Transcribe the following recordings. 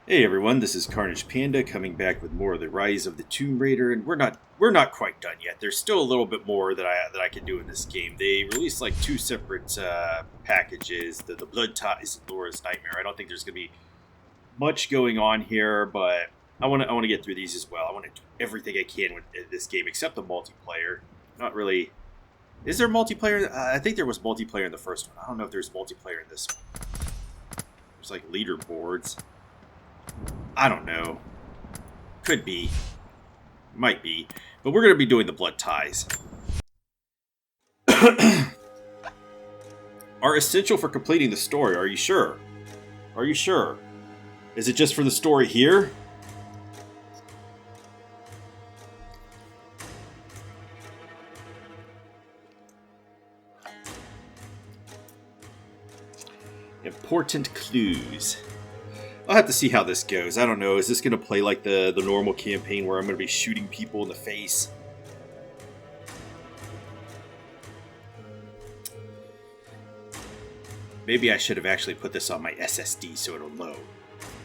Hey everyone, this is Carnage Panda coming back with more of the Rise of the Tomb Raider, and we're not quite done yet. There's still a little bit more that I can do in this game. They released like two separate packages, the Blood Ties and Laura's Nightmare. I don't think there's gonna be much going on here, but I want to get through these as well. I want to do everything I can with this game except the multiplayer. Not really. Is there multiplayer? I think there was multiplayer in the first one. I don't know if there's multiplayer in this one. There's like leaderboards. I don't know. Could be. Might be. But we're going to be doing the blood ties. Are essential for completing the story. Are you sure? Are you sure? Is it just for the story here? Important clues. I'll have to see how this goes. I don't know. Is this going to play like the normal campaign where I'm going to be shooting people in the face? Maybe I should have actually put this on my SSD so it'll load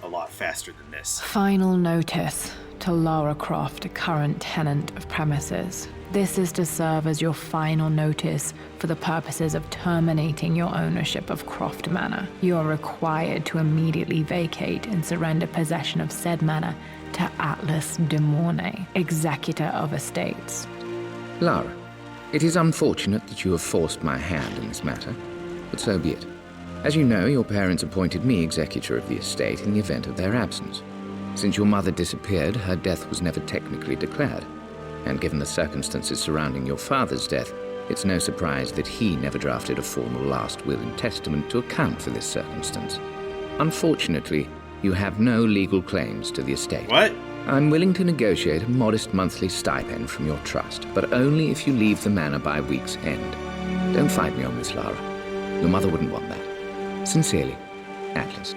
a lot faster than this. Final notice to Lara Croft, a current tenant of premises. This is to serve as your final notice for the purposes of terminating your ownership of Croft Manor. You are required to immediately vacate and surrender possession of said manor to Atlas de Mornay, executor of estates. Lara, it is unfortunate that you have forced my hand in this matter, but so be it. As you know, your parents appointed me executor of the estate in the event of their absence. Since your mother disappeared, her death was never technically declared. And given the circumstances surrounding your father's death, it's no surprise that he never drafted a formal last will and testament to account for this circumstance. Unfortunately, you have no legal claims to the estate. What? I'm willing to negotiate a modest monthly stipend from your trust, but only if you leave the manor by week's end. Don't fight me on this, Lara. Your mother wouldn't want that. Sincerely, Atlas.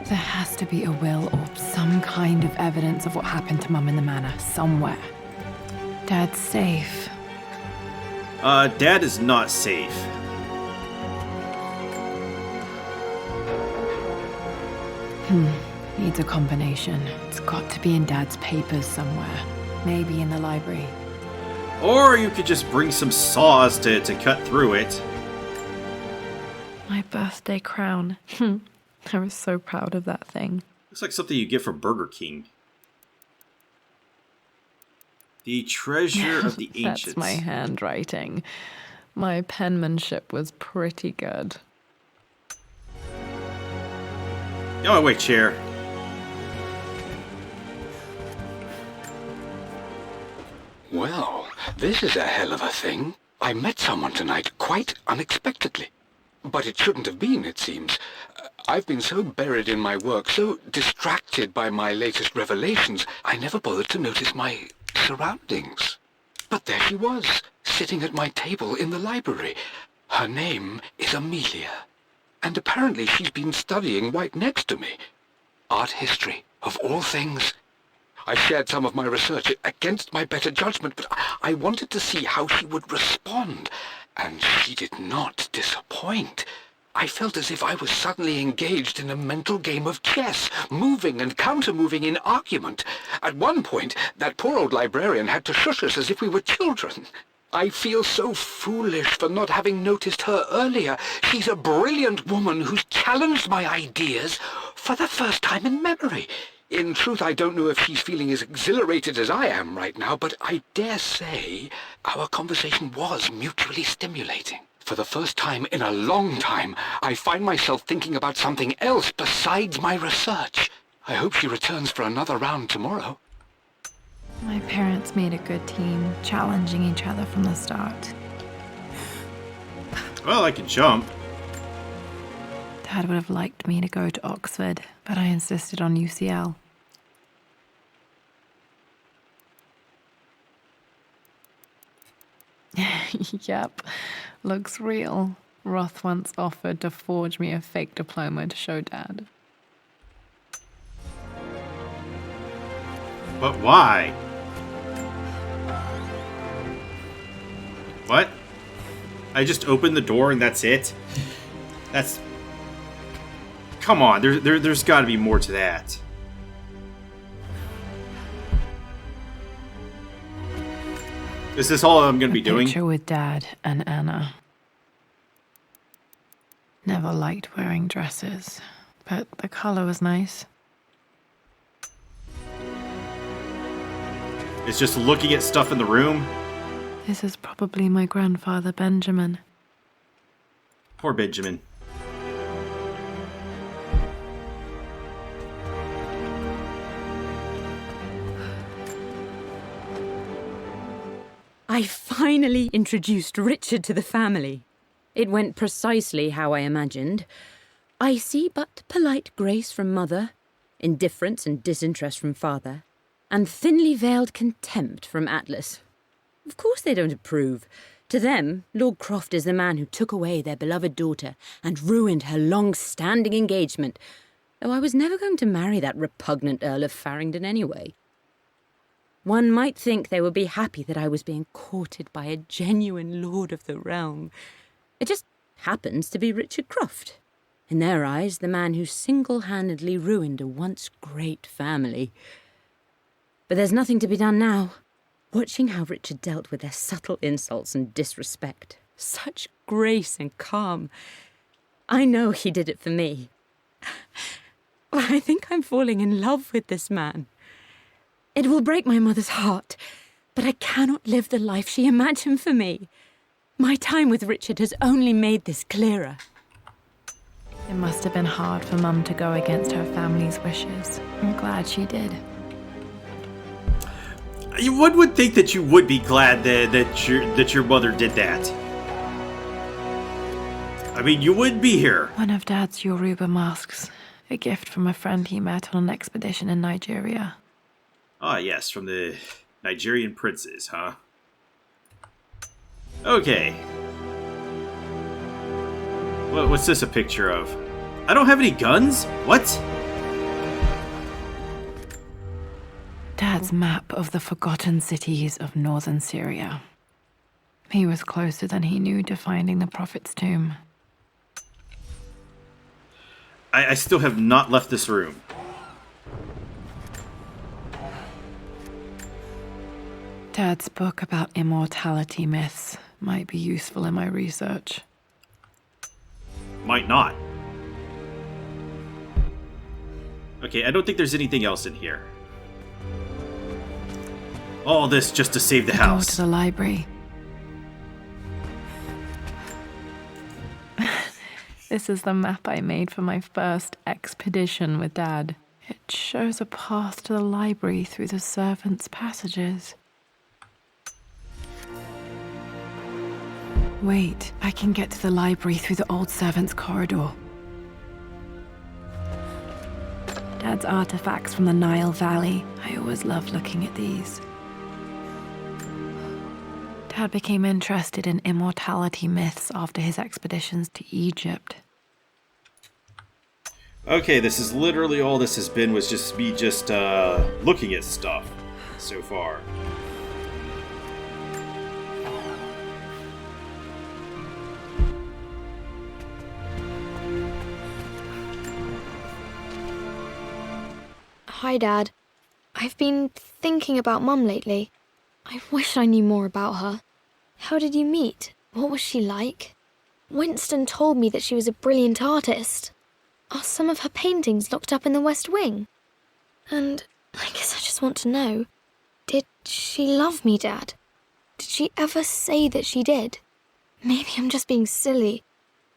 There has to be a will or some kind of evidence of what happened to Mum in the manor somewhere. Dad's safe. Dad is not safe. Needs a combination. It's got to be in Dad's papers somewhere. Maybe in the library. Or you could just bring some saws to cut through it. My birthday crown. I was so proud of that thing. Looks like something you get from Burger King. The treasure of the ancients. That's my handwriting. My penmanship was pretty good. Oh, wait, chair. Well, this is a hell of a thing. I met someone tonight quite unexpectedly. But it shouldn't have been, it seems. I've been so buried in my work, so distracted by my latest revelations, I never bothered to notice my surroundings. But there she was, sitting at my table in the library. Her name is Amelia, and apparently she's been studying right next to me. Art history, of all things. I shared some of my research against my better judgment, but I wanted to see how she would respond, and she did not disappoint. I felt as if I was suddenly engaged in a mental game of chess, moving and counter-moving in argument. At one point, that poor old librarian had to shush us as if we were children. I feel so foolish for not having noticed her earlier. She's a brilliant woman who's challenged my ideas for the first time in memory. In truth, I don't know if she's feeling as exhilarated as I am right now, but I dare say our conversation was mutually stimulating. For the first time in a long time, I find myself thinking about something else besides my research. I hope she returns for another round tomorrow. My parents made a good team, challenging each other from the start. Well, I can jump. Dad would have liked me to go to Oxford, but I insisted on UCL. Yep, looks real. Roth once offered to forge me a fake diploma to show Dad. But why? What? I just opened the door and that's it? That's... Come on, there's got to be more to that. Is this all I'm going to be doing? Picture with Dad and Anna. Never liked wearing dresses, but the color was nice. It's just looking at stuff in the room. This is probably my grandfather, Benjamin. Poor Benjamin. I finally introduced Richard to the family. It went precisely how I imagined. I see but polite grace from mother, indifference and disinterest from father, and thinly veiled contempt from Atlas. Of course they don't approve. To them, Lord Croft is the man who took away their beloved daughter and ruined her long-standing engagement, though I was never going to marry that repugnant Earl of Farringdon anyway. One might think they would be happy that I was being courted by a genuine lord of the realm. It just happens to be Richard Croft. In their eyes, the man who single-handedly ruined a once great family. But there's nothing to be done now. Watching how Richard dealt with their subtle insults and disrespect. Such grace and calm. I know he did it for me. I think I'm falling in love with this man. It will break my mother's heart, but I cannot live the life she imagined for me. My time with Richard has only made this clearer. It must have been hard for Mum to go against her family's wishes. I'm glad she did. One would think that you would be glad that your mother did that. I mean, you would be here. One of Dad's Yoruba masks. A gift from a friend he met on an expedition in Nigeria. Ah, yes, from the Nigerian princes, huh? Okay. What's this a picture of? I don't have any guns? What? Dad's map of the forgotten cities of northern Syria. He was closer than he knew to finding the Prophet's tomb. I still have not left this room. Dad's book about immortality myths might be useful in my research. Might not. Okay, I don't think there's anything else in here. All this just to save the Go house. to the library. This is the map I made for my first expedition with Dad. It shows a path to the library through the servants' passages. Wait, I can get to the library through the old servants' corridor. Dad's artifacts from the Nile Valley. I always loved looking at these. Dad became interested in immortality myths after his expeditions to Egypt. Okay, this is literally all this has been, was just me looking at stuff so far. Hi, Dad. I've been thinking about Mum lately. I wish I knew more about her. How did you meet? What was she like? Winston told me that she was a brilliant artist. Are some of her paintings locked up in the West Wing? And I guess I just want to know, did she love me, Dad? Did she ever say that she did? Maybe I'm just being silly,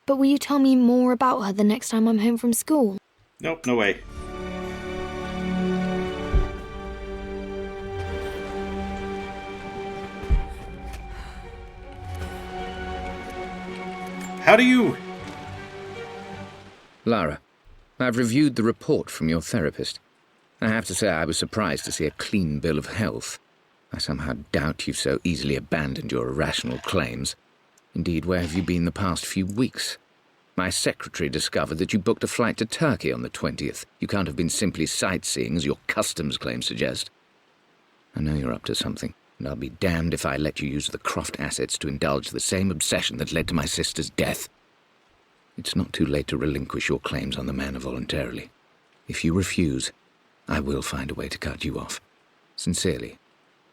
but will you tell me more about her the next time I'm home from school? Nope, no way. How do you... Lara, I've reviewed the report from your therapist. I have to say I was surprised to see a clean bill of health. I somehow doubt you've so easily abandoned your irrational claims. Indeed, where have you been the past few weeks? My secretary discovered that you booked a flight to Turkey on the 20th. You can't have been simply sightseeing, as your customs claims suggest. I know you're up to something, and I'll be damned if I let you use the Croft assets to indulge the same obsession that led to my sister's death. It's not too late to relinquish your claims on the manor voluntarily. If you refuse, I will find a way to cut you off. Sincerely,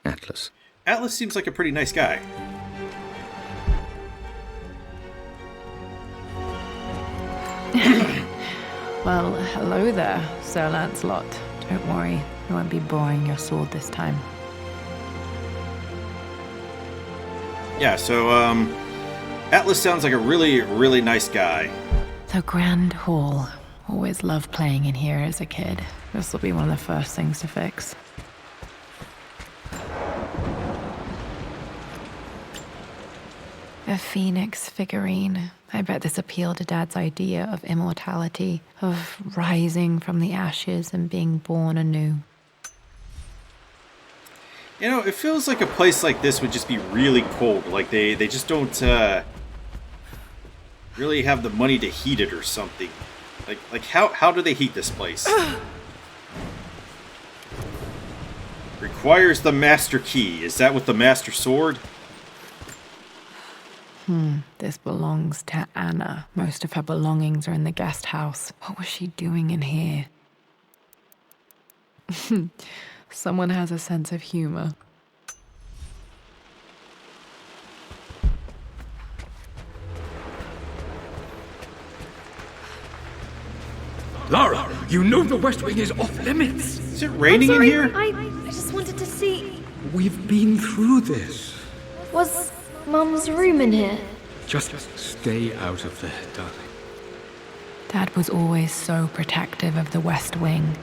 Atlas. Atlas seems like a pretty nice guy. Well, hello there, Sir Lancelot. Don't worry, I won't be borrowing your sword this time. Yeah, so, Atlas sounds like a really, really nice guy. The Grand Hall. Always loved playing in here as a kid. This will be one of the first things to fix. A phoenix figurine. I bet this appealed to Dad's idea of immortality, of rising from the ashes and being born anew. You know, it feels like a place like this would just be really cold. Like they just don't really have the money to heat it or something. Like how do they heat this place? Requires the master key. Is that with the master sword? This belongs to Anna. Most of her belongings are in the guest house. What was she doing in here? Someone has a sense of humor. Lara, you know the West Wing is off limits. Is it raining in here? I just wanted to see. We've been through this. Was Mum's room in here? Just stay out of there, darling. Dad was always so protective of the West Wing.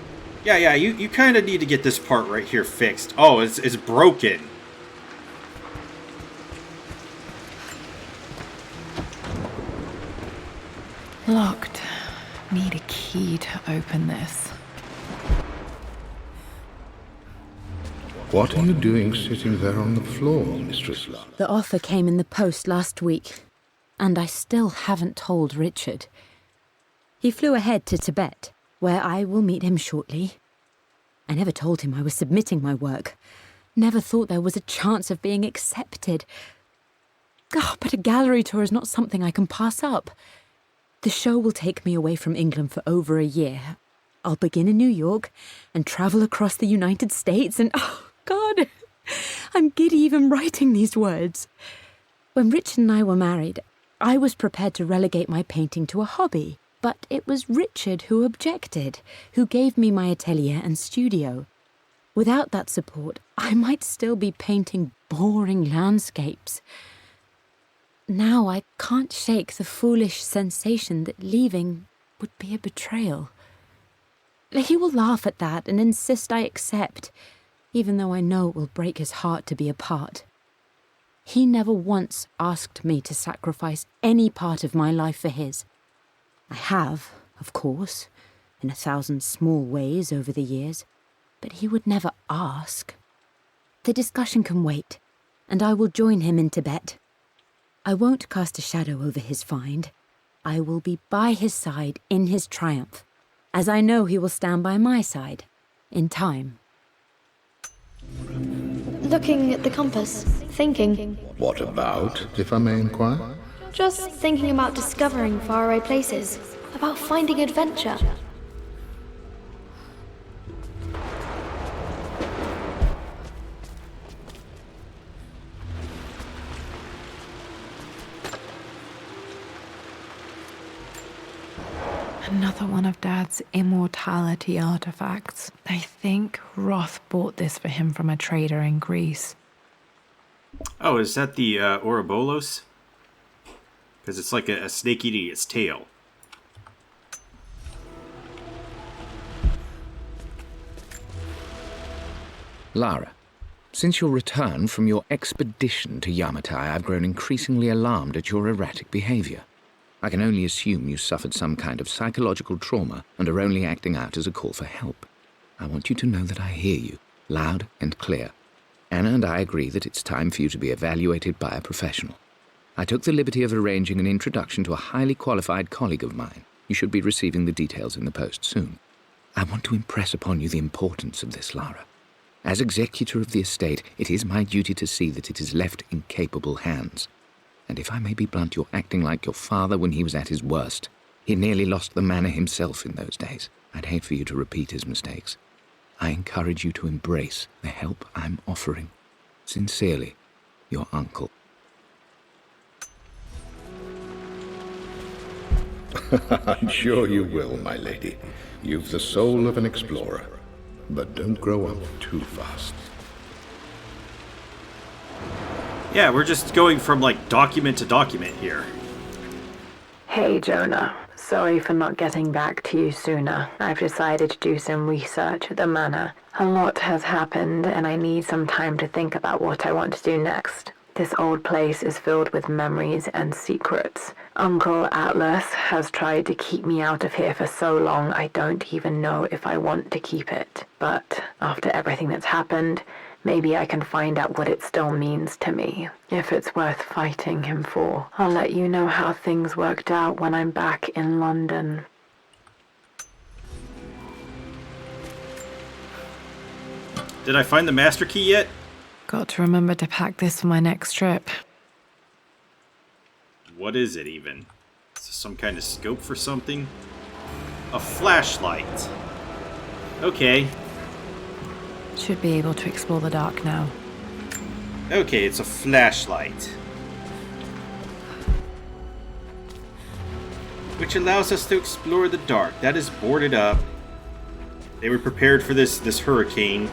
Yeah, you kind of need to get this part right here fixed. Oh, it's broken. Locked. Need a key to open this. What are you doing sitting there on the floor, Mistress Lara? The offer came in the post last week, and I still haven't told Richard. He flew ahead to Tibet, where I will meet him shortly. I never told him I was submitting my work. Never thought there was a chance of being accepted. But a gallery tour is not something I can pass up. The show will take me away from England for over a year. I'll begin in New York and travel across the United States and, oh, God, I'm giddy even writing these words. When Richard and I were married, I was prepared to relegate my painting to a hobby, but it was Richard who objected, who gave me my atelier and studio. Without that support, I might still be painting boring landscapes. Now I can't shake the foolish sensation that leaving would be a betrayal. He will laugh at that and insist I accept, even though I know it will break his heart to be apart. He never once asked me to sacrifice any part of my life for his. I have, of course, in 1,000 small ways over the years, but he would never ask. The discussion can wait, and I will join him in Tibet. I won't cast a shadow over his find. I will be by his side in his triumph, as I know he will stand by my side, in time. Looking at the compass, thinking. What about, if I may inquire? Just thinking about discovering faraway places, about finding adventure. Another one of Dad's immortality artifacts. I think Roth bought this for him from a trader in Greece. Oh, is that the Ouroboros? Because it's like a snake eating its tail. Lara, since your return from your expedition to Yamatai, I've grown increasingly alarmed at your erratic behavior. I can only assume you suffered some kind of psychological trauma and are only acting out as a call for help. I want you to know that I hear you, loud and clear. Anna and I agree that it's time for you to be evaluated by a professional. I took the liberty of arranging an introduction to a highly qualified colleague of mine. You should be receiving the details in the post soon. I want to impress upon you the importance of this, Lara. As executor of the estate, it is my duty to see that it is left in capable hands. And if I may be blunt, you're acting like your father when he was at his worst. He nearly lost the manor himself in those days. I'd hate for you to repeat his mistakes. I encourage you to embrace the help I'm offering. Sincerely, your uncle. I'm sure you will, my lady. You've the soul of an explorer. But don't grow up too fast. Yeah, we're just going from, like, document to document here. Hey, Jonah. Sorry for not getting back to you sooner. I've decided to do some research at the manor. A lot has happened, and I need some time to think about what I want to do next. This old place is filled with memories and secrets. Uncle Atlas has tried to keep me out of here for so long I don't even know if I want to keep it. But after everything that's happened, maybe I can find out what it still means to me. If it's worth fighting him for. I'll let you know how things worked out when I'm back in London. Did I find the master key yet? Got to remember to pack this for my next trip. What is it even? Is this some kind of scope for something? A flashlight. Okay. Should be able to explore the dark now. Okay, it's a flashlight. Which allows us to explore the dark. That is boarded up. They were prepared for this hurricane.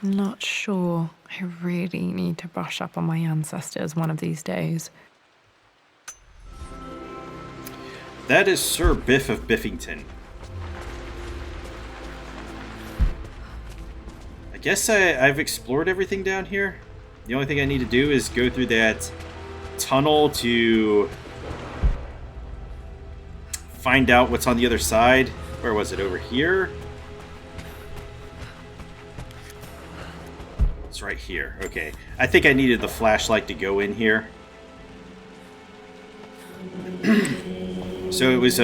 Not sure. I really need to brush up on my ancestors one of these days. That is Sir Biff of Biffington. I guess I've explored everything down here. The only thing I need to do is go through that tunnel to find out what's on the other side. Where was it? Over here? It's right here. Okay. I think I needed the flashlight to go in here. So it was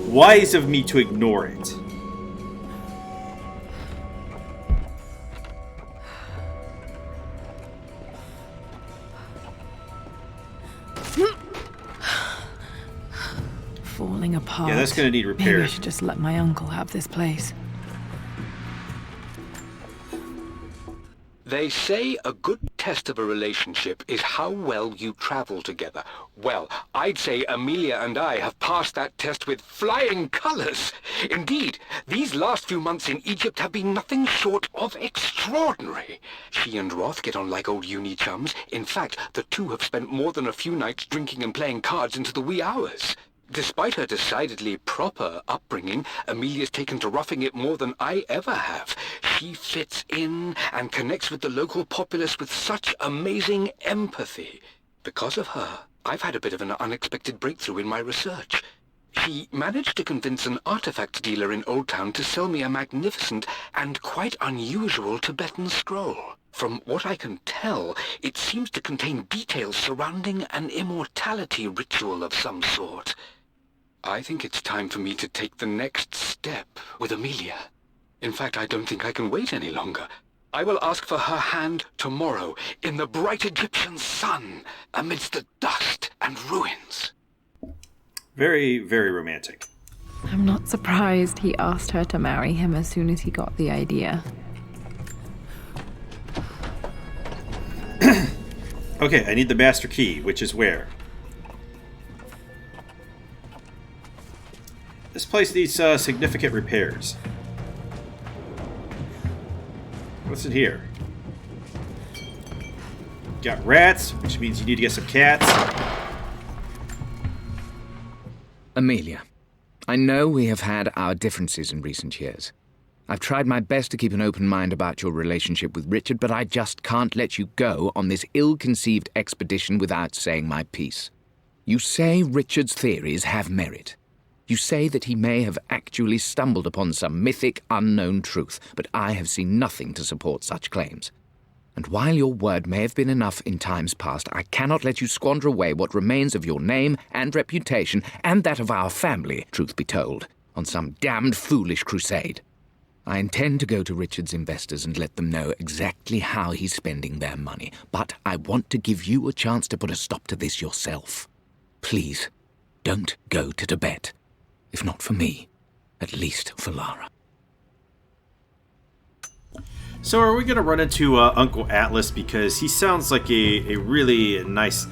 wise of me to ignore it. Falling apart. Yeah, that's gonna need Maybe I repairs. should just let my uncle have this place. They say a good test of a relationship is how well you travel together. Well, I'd say Amelia and I have passed that test with flying colors. Indeed, these last few months in Egypt have been nothing short of extraordinary. She and Roth get on like old uni chums. In fact, the two have spent more than a few nights drinking and playing cards into the wee hours. Despite her decidedly proper upbringing, Amelia's taken to roughing it more than I ever have. She fits in and connects with the local populace with such amazing empathy. Because of her, I've had a bit of an unexpected breakthrough in my research. She managed to convince an artifact dealer in Old Town to sell me a magnificent and quite unusual Tibetan scroll. From what I can tell, it seems to contain details surrounding an immortality ritual of some sort. I think it's time for me to take the next step with Amelia. In fact, I don't think I can wait any longer. I will ask for her hand tomorrow in the bright Egyptian sun amidst the dust and ruins. Very, very romantic. I'm not surprised he asked her to marry him as soon as he got the idea. Okay, I need the master key, which is where? This place needs significant repairs. What's in here? Got rats, which means you need to get some cats. Amelia, I know we have had our differences in recent years. I've tried my best to keep an open mind about your relationship with Richard, but I just can't let you go on this ill-conceived expedition without saying my piece. You say Richard's theories have merit. You say that he may have actually stumbled upon some mythic, unknown truth, but I have seen nothing to support such claims. And while your word may have been enough in times past, I cannot let you squander away what remains of your name and reputation, and that of our family, truth be told, on some damned foolish crusade. I intend to go to Richard's investors and let them know exactly how he's spending their money, but I want to give you a chance to put a stop to this yourself. Please, don't go to Tibet. If not for me, at least for Lara. So are we gonna run into Uncle Atlas, because he sounds like a really nice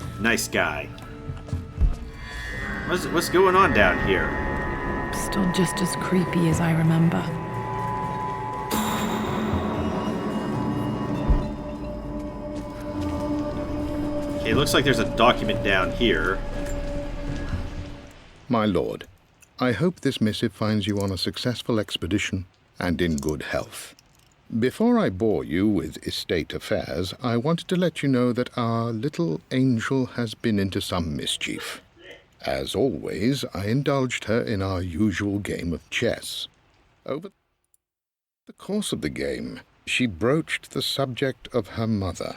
guy? What's going on down here? Still just as creepy as I remember. Okay, it looks like there's a document down here. My lord, I hope this missive finds you on a successful expedition and in good health. Before I bore you with estate affairs, I wanted to let you know that our little angel has been into some mischief. As always, I indulged her in our usual game of chess. Over the course of the game, she broached the subject of her mother.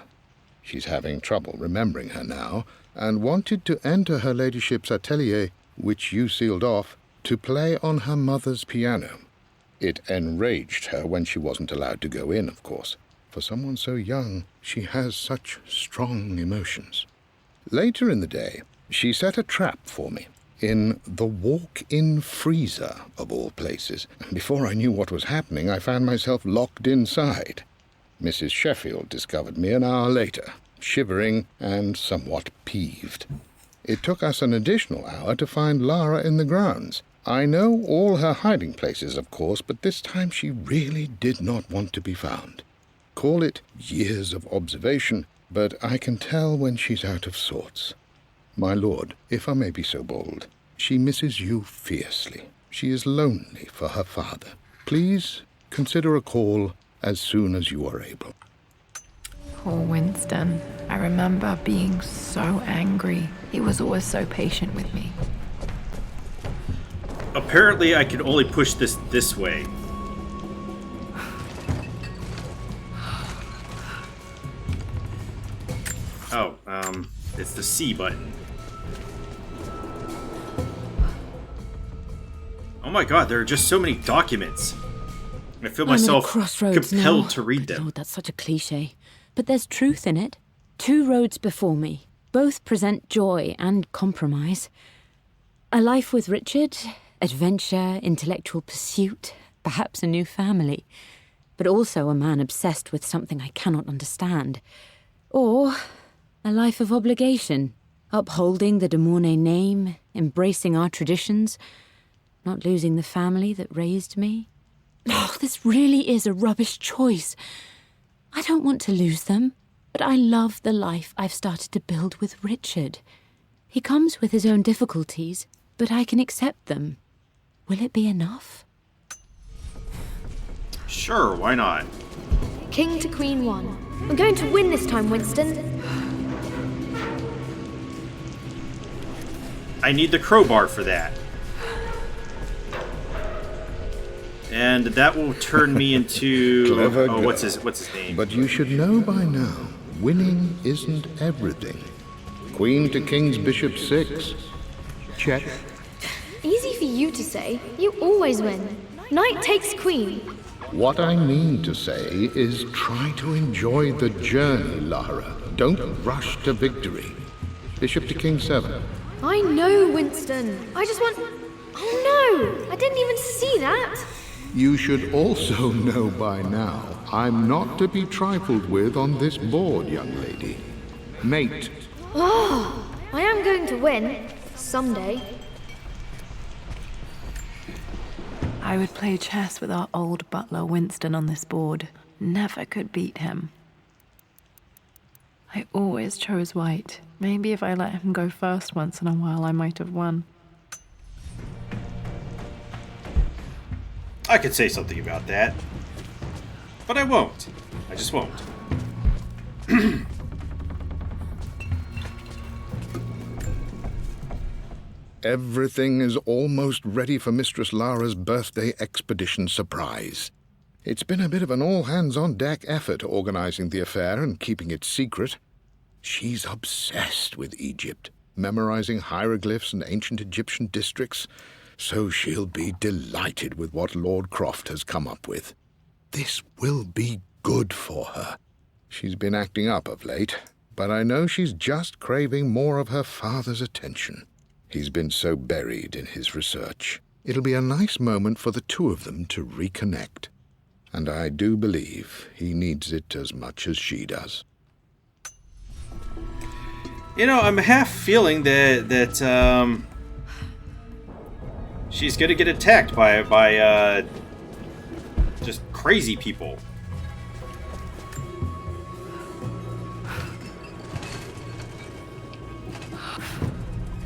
She's having trouble remembering her now, and wanted to enter her ladyship's atelier, which you sealed off, to play on her mother's piano. It enraged her when she wasn't allowed to go in, of course. For someone so young, she has such strong emotions. Later in the day, she set a trap for me in the walk-in freezer, of all places. And before I knew what was happening, I found myself locked inside. Mrs. Sheffield discovered me an hour later, shivering and somewhat peeved. It took us an additional hour to find Lara in the grounds. I know all her hiding places, of course, but this time she really did not want to be found. Call it years of observation, but I can tell when she's out of sorts. My lord, if I may be so bold, she misses you fiercely. She is lonely for her father. Please consider a call as soon as you are able. Poor Winston. I remember being so angry. He was always so patient with me. Apparently, I can only push this way. Oh, it's the C button. Oh my god, there are just so many documents. I feel myself compelled to read them. Lord, that's such a cliche. But there's truth in it. 2 roads before me. Both present joy and compromise. A life with Richard, adventure, intellectual pursuit, perhaps a new family. But also a man obsessed with something I cannot understand. Or a life of obligation, upholding the de Mornay name, embracing our traditions, not losing the family that raised me. Oh, this really is a rubbish choice. I don't want to lose them, but I love the life I've started to build with Richard. He comes with his own difficulties, but I can accept them. Will it be enough? Sure, why not? King to Queen 1. I'm going to win this time, Winston. I need the crowbar for that. And that will turn me into... Clever oh, girl. what's his name? But you should know by now, winning isn't everything. Queen to King's Bishop 6. Check. Easy for you to say. You always win. Knight takes queen. What I mean to say is try to enjoy the journey, Lara. Don't rush to victory. Bishop to King 7. I know, Winston. I just want... Oh no! I didn't even see that. You should also know by now, I'm not to be trifled with on this board, young lady. Mate. Oh, I am going to win. Someday. I would play chess with our old butler Winston on this board. Never could beat him. I always chose white. Maybe if I let him go first once in a while, I might have won. I could say something about that. But I won't. I just won't. Everything is almost ready for Mistress Lara's birthday expedition surprise. It's been a bit of an all-hands-on-deck effort organizing the affair and keeping it secret. She's obsessed with Egypt, memorizing hieroglyphs and ancient Egyptian districts, so she'll be delighted with what Lord Croft has come up with. This will be good for her. She's been acting up of late, but I know she's just craving more of her father's attention. He's been so buried in his research. It'll be a nice moment for the two of them to reconnect. and I do believe he needs it as much as she does. You know, I'm half feeling that she's gonna get attacked by just crazy people.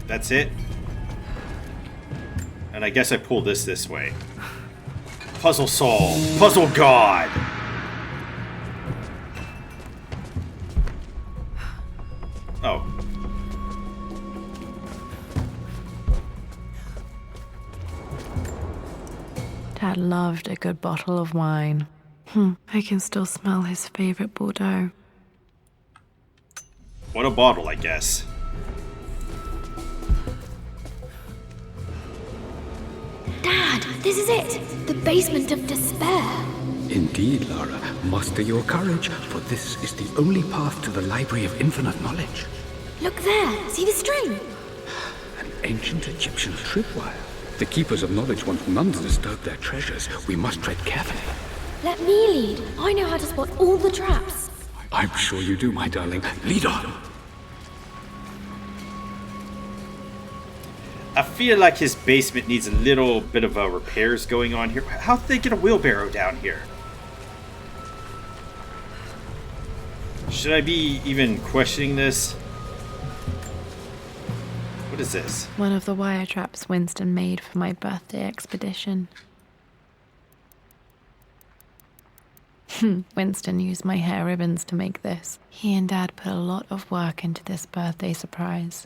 That's it. And I guess I pull this way. Puzzle solved. Puzzle god. Oh. Dad loved a good bottle of wine. I can still smell his favorite Bordeaux. What a bottle, I guess. Dad, this is it! The basement of despair. Indeed, Lara. Muster your courage, for this is the only path to the Library of Infinite Knowledge. Look there, see the string? An ancient Egyptian tripwire. The Keepers of Knowledge want none to disturb their treasures. We must tread carefully. Let me lead. I know how to spot all the traps. I'm sure you do, my darling. Lead on. I feel like his basement needs a little bit of repairs going on here. How did they get a wheelbarrow down here? Should I be even questioning this? What is this? One of the wire traps Winston made for my birthday expedition. Winston used my hair ribbons to make this. He and Dad put a lot of work into this birthday surprise.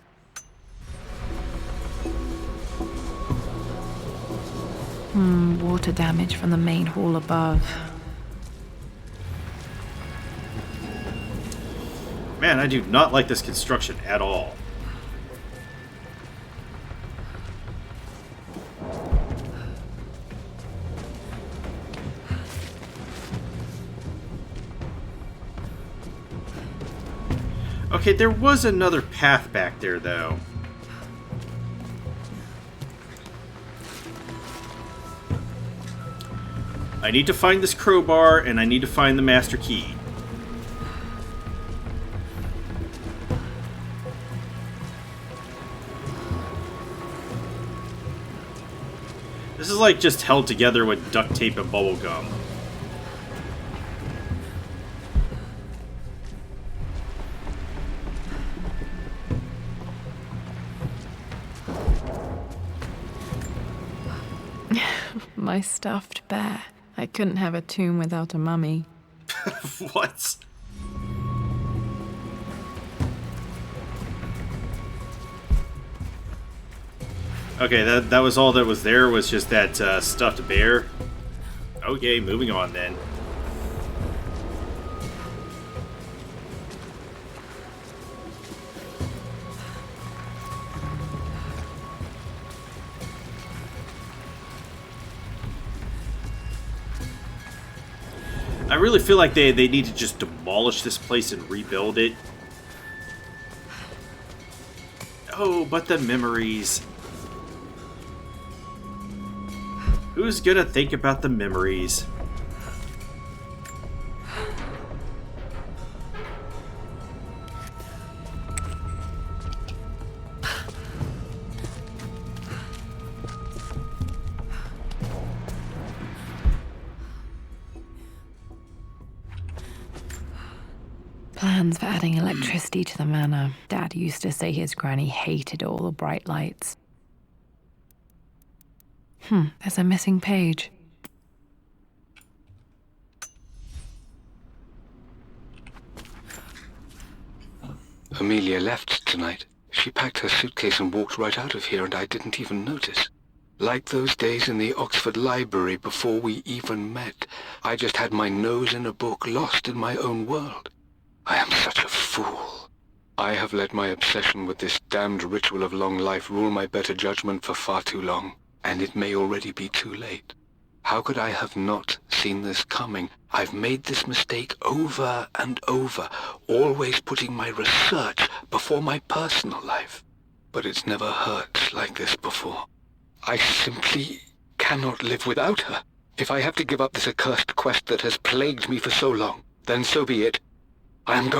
Water damage from the main hall above. Man, I do not like this construction at all. Okay, there was another path back there, though. I need to find this crowbar, and I need to find the master key. This is like just held together with duct tape and bubble gum. My stuffed bear. I couldn't have a tomb without a mummy. What? Okay, that was all that was there, was just that stuffed bear. Okay, moving on then. I really feel like they need to just demolish this place and rebuild it. Oh, but the memories. Who's gonna think about the memories? Plans for adding electricity to the manor. Dad used to say his granny hated all the bright lights. There's a missing page. Amelia left tonight. She packed her suitcase and walked right out of here, and I didn't even notice. Like those days in the Oxford Library before we even met. I just had my nose in a book, lost in my own world. I am such a fool. I have let my obsession with this damned ritual of long life rule my better judgment for far too long, and it may already be too late. How could I have not seen this coming? I've made this mistake over and over, always putting my research before my personal life. But it's never hurt like this before. I simply cannot live without her. If I have to give up this accursed quest that has plagued me for so long, then so be it. I am going